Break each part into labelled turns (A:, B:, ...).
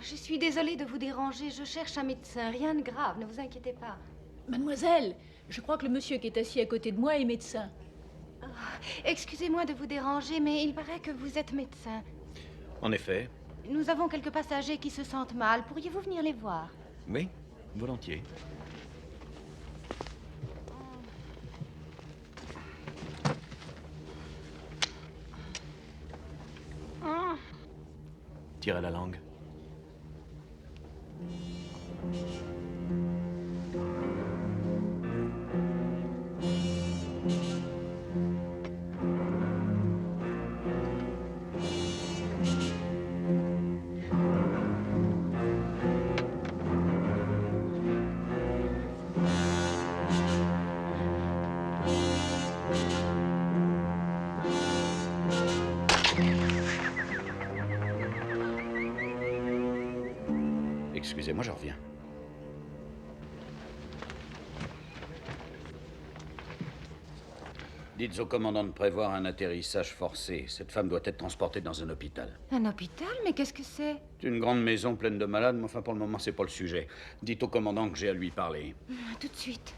A: je suis désolée de vous déranger. Je cherche un médecin. Rien de grave, ne vous inquiétez pas.
B: Mademoiselle, je crois que le monsieur qui est assis à côté de moi est médecin.
A: Excusez-moi de vous déranger, mais il paraît que vous êtes médecin.
C: En effet.
A: Nous avons quelques passagers qui se sentent mal. Pourriez-vous venir les voir?
C: Oui, volontiers. Tirez la langue. Excusez-moi, je reviens. Dites au commandant de prévoir un atterrissage forcé. Cette femme doit être transportée dans un hôpital.
A: Un hôpital? Mais qu'est-ce que c'est?
C: C'est une grande maison pleine de malades, mais enfin pour le moment c'est pas le sujet. Dites au commandant que j'ai à lui parler.
A: Tout de suite.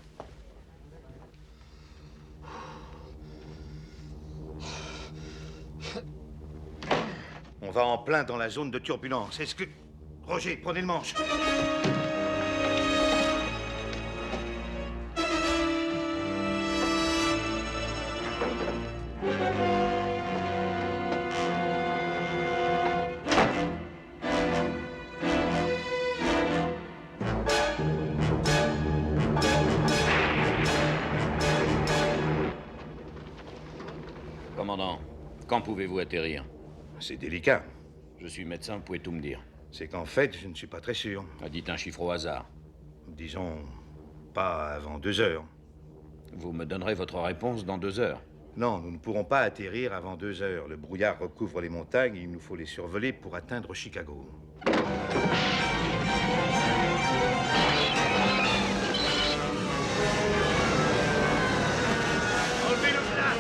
D: On va en plein dans la zone de turbulence. Est-ce que... Roger, prenez le manche.
C: Commandant, quand pouvez-vous atterrir?
D: C'est délicat.
C: Je suis médecin, vous pouvez tout me dire.
D: C'est qu'en fait, je ne suis pas très sûr.
C: Dites un chiffre au hasard.
D: Disons, pas avant 2 heures.
C: Vous me donnerez votre réponse dans 2 heures.
D: Non, nous ne pourrons pas atterrir avant 2 heures. Le brouillard recouvre les montagnes et il nous faut les survoler pour atteindre Chicago. Enlevez le flash!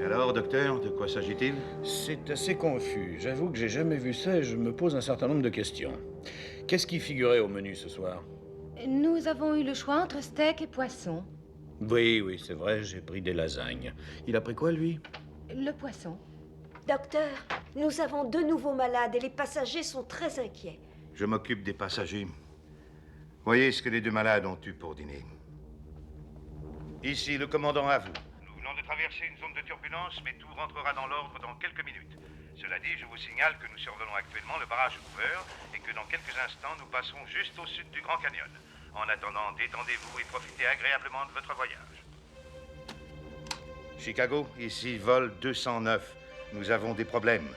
D: Alors, docteur, de quoi s'agit-il?
C: C'est assez confus. J'avoue que j'ai jamais vu ça et je me pose un certain nombre de questions. Qu'est-ce qui figurait au menu ce soir?
A: Nous avons eu le choix entre steak et poisson.
C: Oui, c'est vrai, j'ai pris des lasagnes. Il a pris quoi, lui?
A: Le poisson.
E: Docteur, nous avons 2 nouveaux malades et les passagers sont très inquiets.
D: Je m'occupe des passagers. Voyez ce que les 2 malades ont eu pour dîner. Ici, le commandant à vous. Nous venons de traverser une zone de turbulence, mais tout rentrera dans l'ordre dans quelques minutes. Cela dit, je vous signale que nous survolons actuellement le barrage Hoover et que dans quelques instants, nous passerons juste au sud du Grand Canyon. En attendant, détendez-vous et profitez agréablement de votre voyage. Chicago, ici vol 209. Nous avons des problèmes.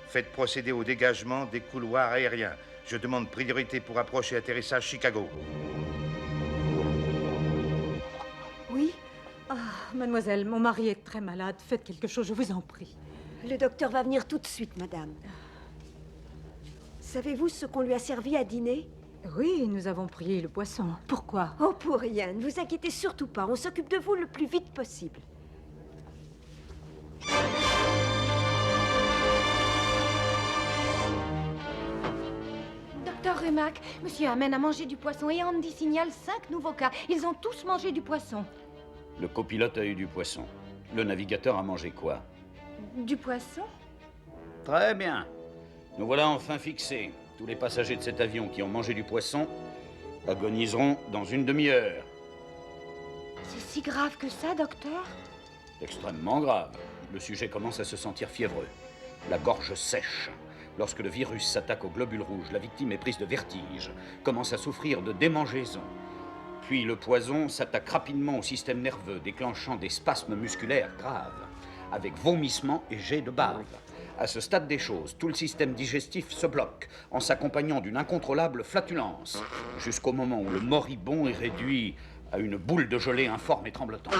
D: Faites procéder au dégagement des couloirs aériens. Je demande priorité pour approche et atterrissage Chicago.
F: Oui? Ah, mademoiselle, mon mari est très malade. Faites quelque chose, je vous en prie.
E: Le docteur va venir tout de suite, madame. Savez-vous ce qu'on lui a servi à dîner?
F: Oui, nous avons pris le poisson. Pourquoi?
E: Oh, pour rien. Ne vous inquiétez surtout pas. On s'occupe de vous le plus vite possible.
A: Docteur Rumac, Monsieur Amen a mangé du poisson et Andy signale 5 nouveaux cas. Ils ont tous mangé du poisson.
C: Le copilote a eu du poisson. Le navigateur a mangé quoi?
A: Du poisson?
C: Très bien. Nous voilà enfin fixés. Tous les passagers de cet avion qui ont mangé du poisson agoniseront dans une demi-heure.
A: C'est si grave que ça, docteur?
C: Extrêmement grave. Le sujet commence à se sentir fiévreux. La gorge sèche. Lorsque le virus s'attaque aux globules rouges, la victime est prise de vertige, commence à souffrir de démangeaison. Puis le poison s'attaque rapidement au système nerveux, déclenchant des spasmes musculaires graves, avec vomissements et jets de bave. À ce stade des choses, tout le système digestif se bloque, en s'accompagnant d'une incontrôlable flatulence, jusqu'au moment où le moribond est réduit à une boule de gelée informe et tremblotante.